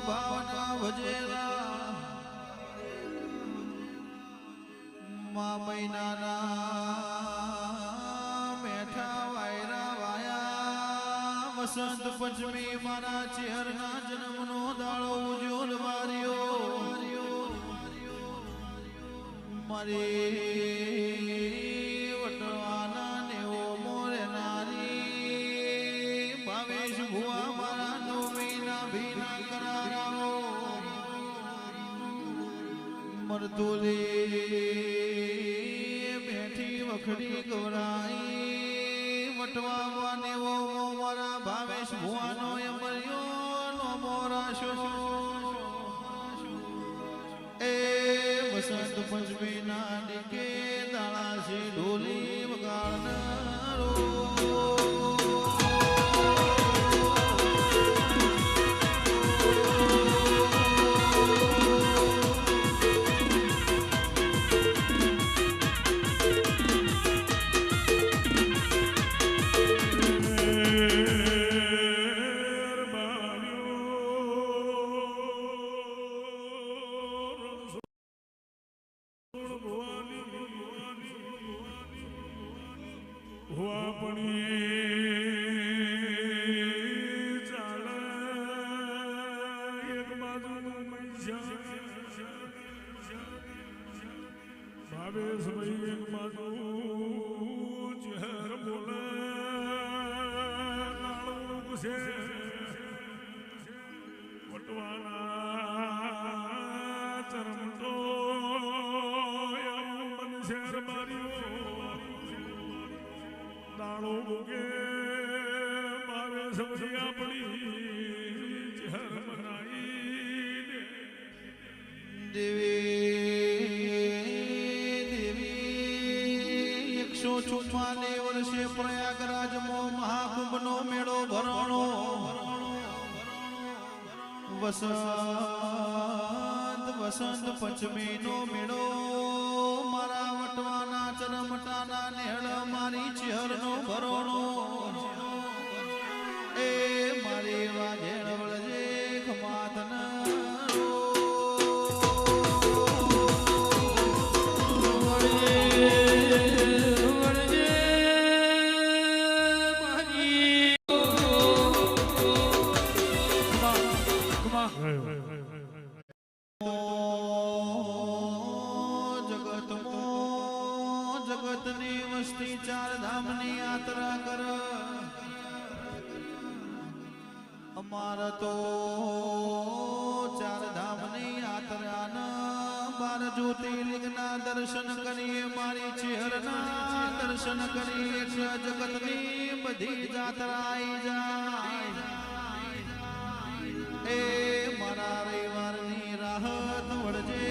ભાવના ભજેલા મા મહિનાના મેઠા વાયરા વાયા વસંત પંચમી મારા ચેહરના જન્મનો દાડો ઉજ્યોલ માર્યો મારી વટવાના નેવો મોરે નારી ભાવેશ ભુવા મારા નવમીના ભીના કરારાઓ મરતુલી બેઠી વખડી ગવરાઈ વટવા નેવો મારા ભાવેશ ભુવાનો અમર્યો નો મોરાશો વસંત પંચમી ના ડીકે દાણાસી ઢોલી વગાડનારો દેવી 144 વર્ષે પ્રયાગરાજમાં મહાકુંભનો મેળો ભરણો વસંત પંચમીનો મેળો મારા વટવાના ચરમટાના નેહળ મારી ચેહરનો ભરણો એ મારી વાઘેણ વળજે ખમાતના જગતની વસ્તી ચાર ધામની યાત્રા કર અમારા તો ચાર ધામની યાત્રાના 12 જ્યોતિર્લિંગના દર્શન કરીએ મારી ચેહરના દર્શન કરીએ જગતની બધી જાત્રા આવી જાય એ મારા રવિવારની રાહત વળજે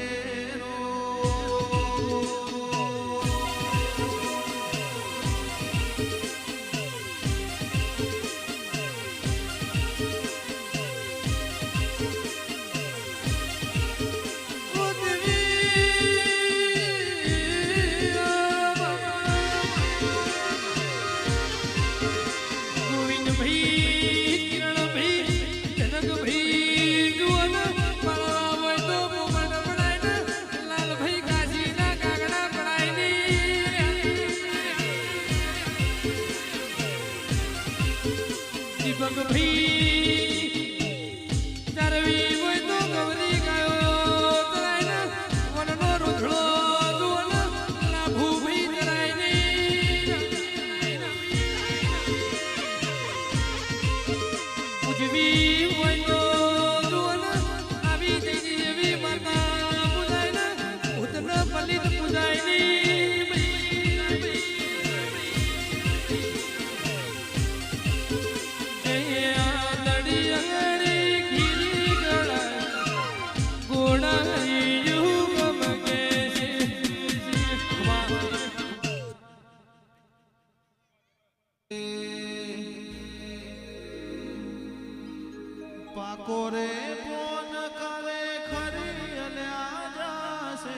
પાકોરે ફોન કરે ખરી અલ્યા જાશે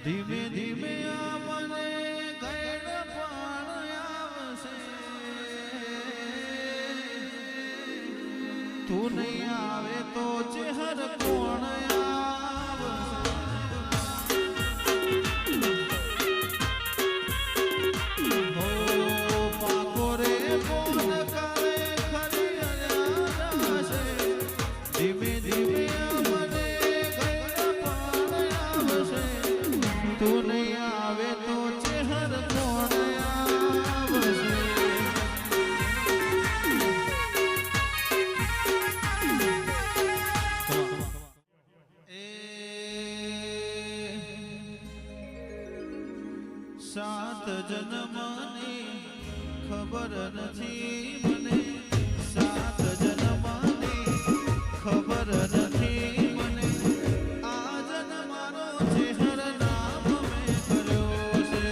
ધીમે ધીમે આ મને ગઈડ પણ આવશે તું નહીં આવે તો ચહેર કોણ સાત જન્મની ખબર નથી મને સાત જન્મની ખબર નથી મને આ જન્માનો ચહેર નામ મેં કર્યો છે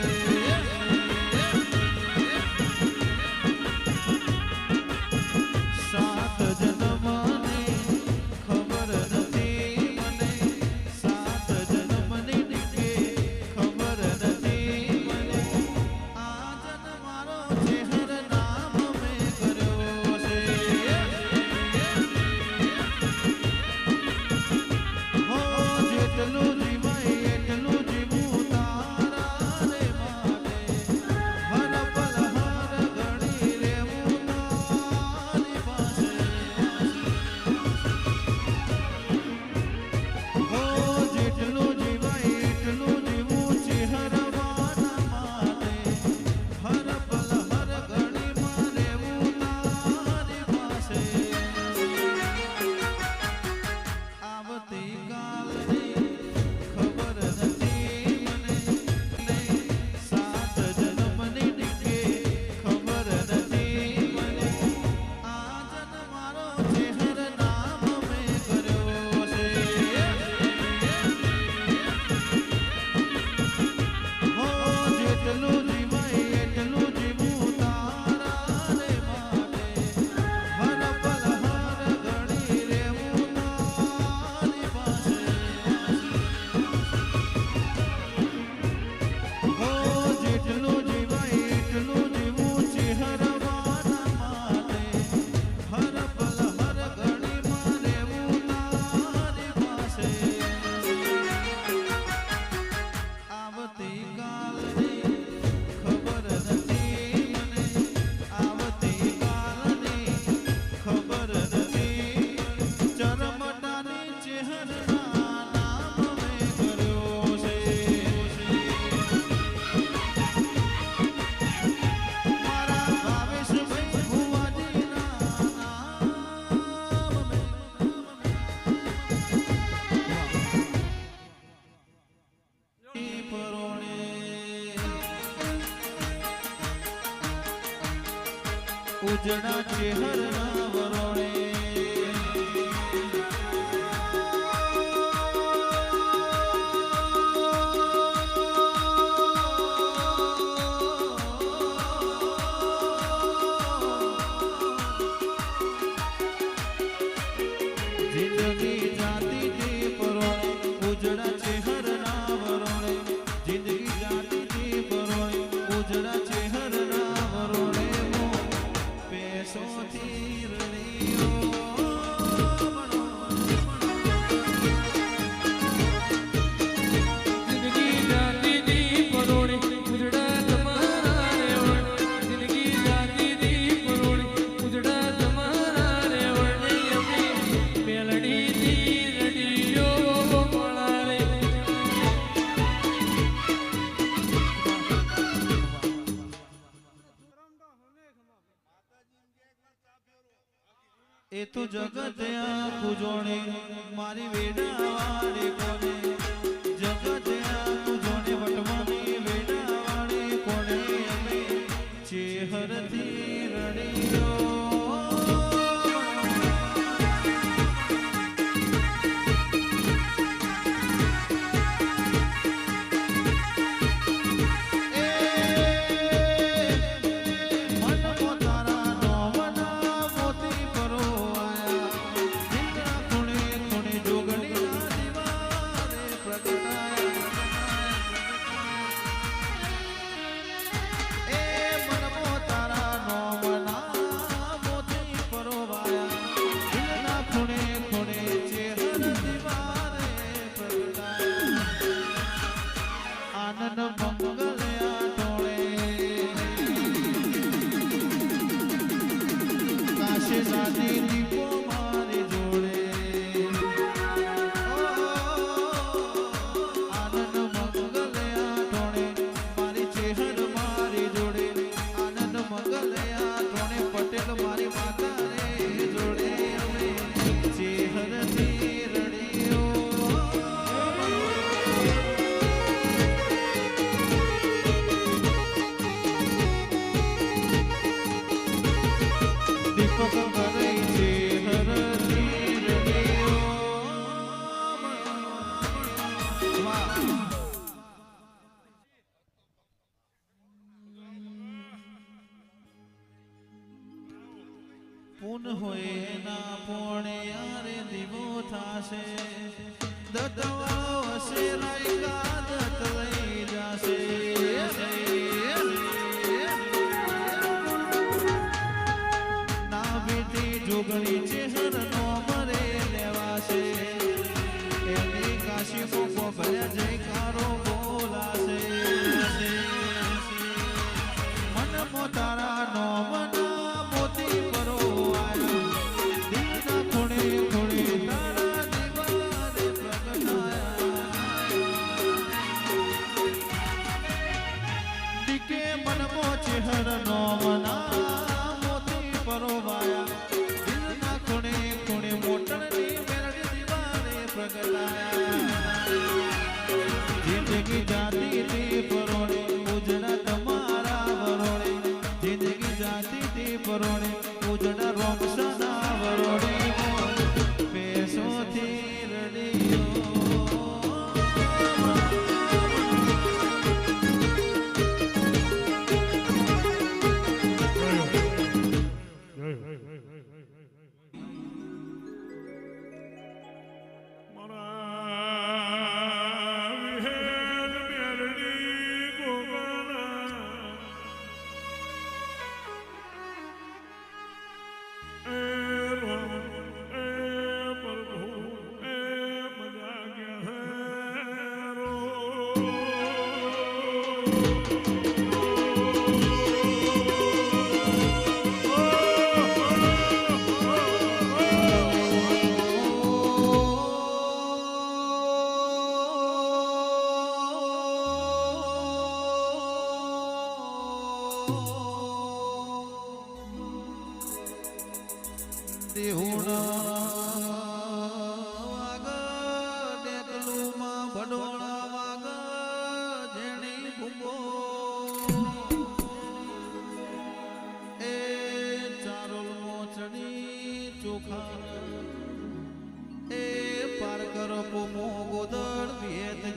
સાત જન્મની ખબર નથી મને સાત જન્મની ખબર નથી ઉજળા ચહેરના વરોણે જિંદગી જાતી થી પરોણે ઉજળા ચહેરના વરોણે જિંદગી જાતી થી પરોણે ઉજળા ચહેરના વરોણે પેશોથી રણીઓ જિંદગી જાતી દી પરોણી ઉજડા તમારા રેવણ જિંદગી જાતી દી પરોણી ઉજડા તમારા રેવણ અમે મેલડી દી રડીઓ મળારે એ તો જગત આખું જોણે મારી વેડા વાળી કોને જગત આખું જોણે વટવાની વેડા વાળી કોને અમે ચેહરથી રડીઓ જોગણી ના દીવા દીપક કરે છે હરતી રડિયો. વાહ. પૂન હોય ના પોણે યારે દીવો થાશે, દત્તવાળો હશે રાયકા દત્ત લઈ જાશે. ના બેટી જોગણી ચેહર નો મરે લેવાશે, એની કાશી મોકો ભર્યા જયકારો બોલાશે. મન મોતારા નો મના મોતી પરો આયા, દિલના ખૂણે ખૂણે તારા દીવાને પ્રગટાયા. દીકે મનમો ચેહર નો મના મોતી પરોવાયા, દિલના ખૂણે ખૂણે મોટરની મેરડી દીવાને પ્રગટાયા. જિંદગી જાતી થી પરોણે ઉજળા તમારા વરોણે, જિંદગી જાતી થી પરોણે ઉજળા રોમસાના વરોણે. પેસોથી રડિયો.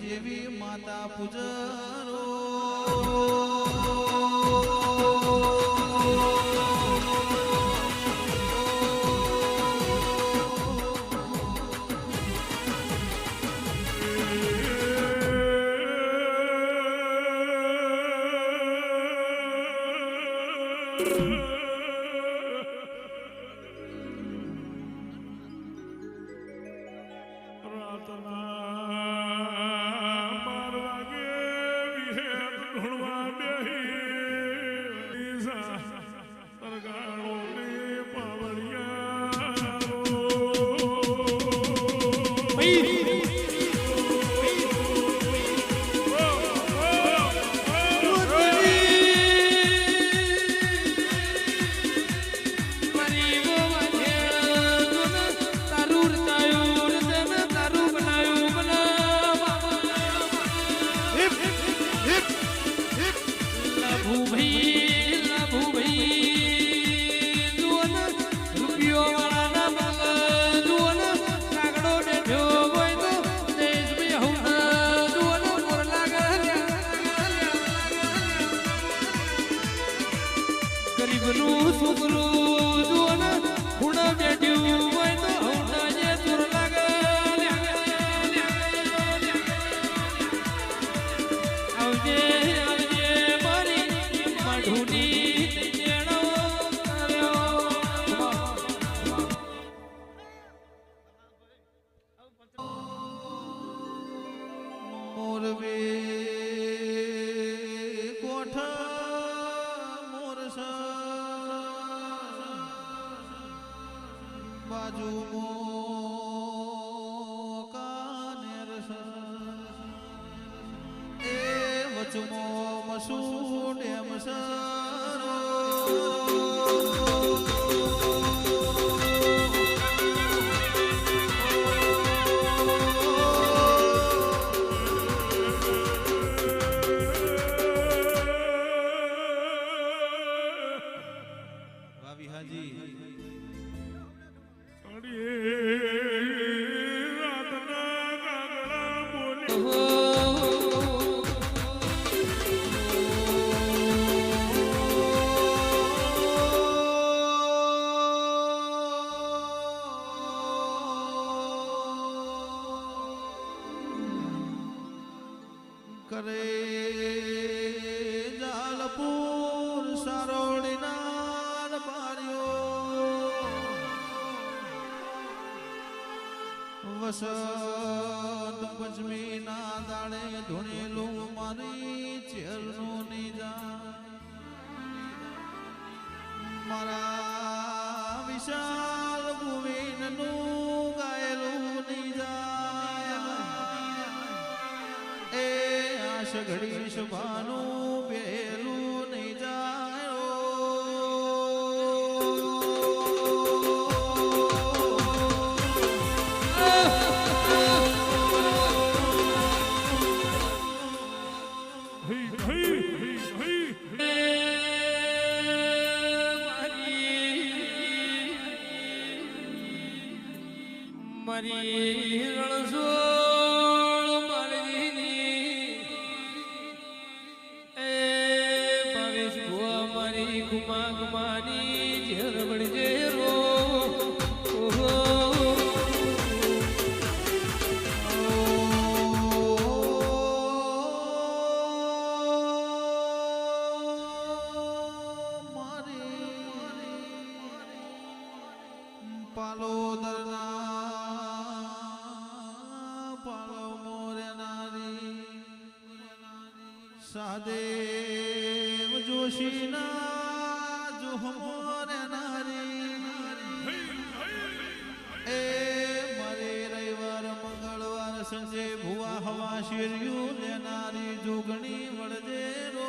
જેવી માતા પૂજરો. મોરવે કોઠા મોરસા બાજુ કાનેરસ એ વચમો મસૂ ડેમ સરો. વિહાજી કરે જાલપુર સારોડીનાર બાર્યો વસંત પંચમી ના દાડે ધૂણેલું મારી ચેરનું નીજા મારા વિશાલ ભુવિનનું ગાયેલું નીજા એ આશ ઘડી સભાનું બેલું નહીં જાય મારી રણછોડ માળવીની એ ભાવેશ ભુવા મારી ગુમા ગુમાની ઝેર વળજે રો ઓહો પાલો દરના પાલો મોરનારી સાદેવ જોશીના જોહ મોરનારી એ મારે રવિવાર મંગળવાર સંજે ભુવા હવા શિર્યું લેનારી જોગણી વળજે રો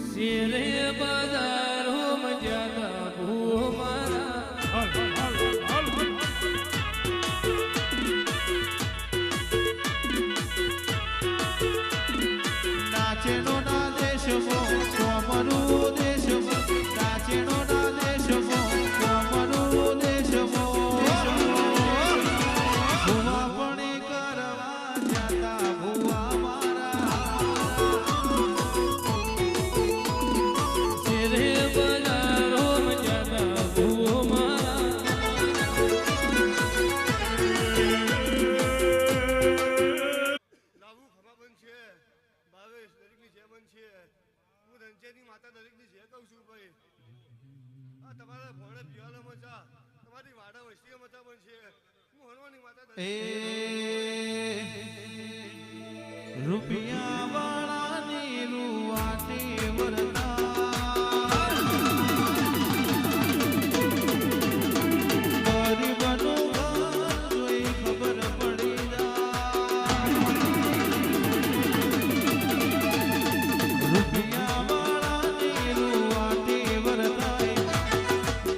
શેરે બજારો મજાતા ભૂ મારા નાચેનો ના દેશમો કોમરું દેશમો નાચેનો ના દેશમો કોમરું દેશમો ભુવા પણી કરવા જાતા ભુવા મારા શેરે બજારો મજાતા ભૂ મારા લાવું ખબર છે ભાવેશ દરેકની જે મન છે હું રંજેની માતા દરેકની જે કહું છું ભાઈ આ તમારા ભોણે પિયાલો મજા તમારી વાડા વસ્તીઓ મજા પણ છે હું હનુમાની માતા એ રૂપિયા વાળાની રૂવાટી વરતા ગરીબનું ઘર જોઈ ખબર પડી જાય રૂપિયા વાળાની રૂવાટી વરતાય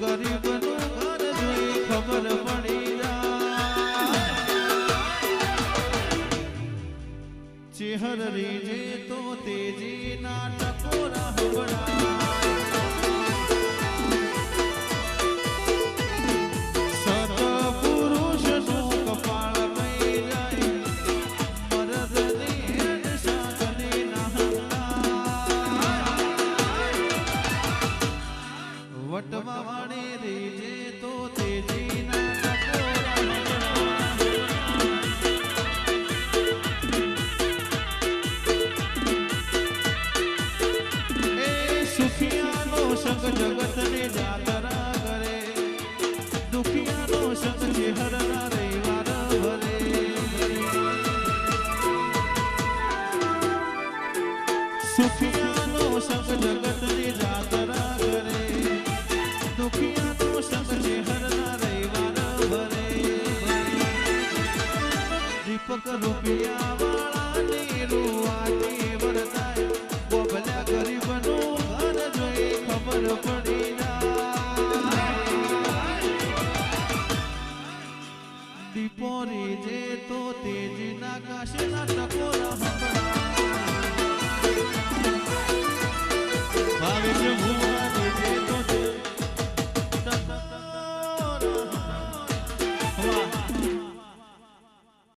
ગરીબનું ઘર જોઈ ખબર પડી જાય ચેહર રીજે તો તેજી ના ટકોરા હવડા સતપુરુષનું કપાળ કઈ જાય મરદની હેડ સાગની નાહતા વટવા વાળી રીજે તો તેજી ના ટકોરા હવડા એ સુખિયાનો સંગ જગતને જાતરા કરે દુખિયાનો સંગ ચેહરના રવિવાર ભરે સુખિયાનો સંગ જગતને જાતરા કરે દુખિયા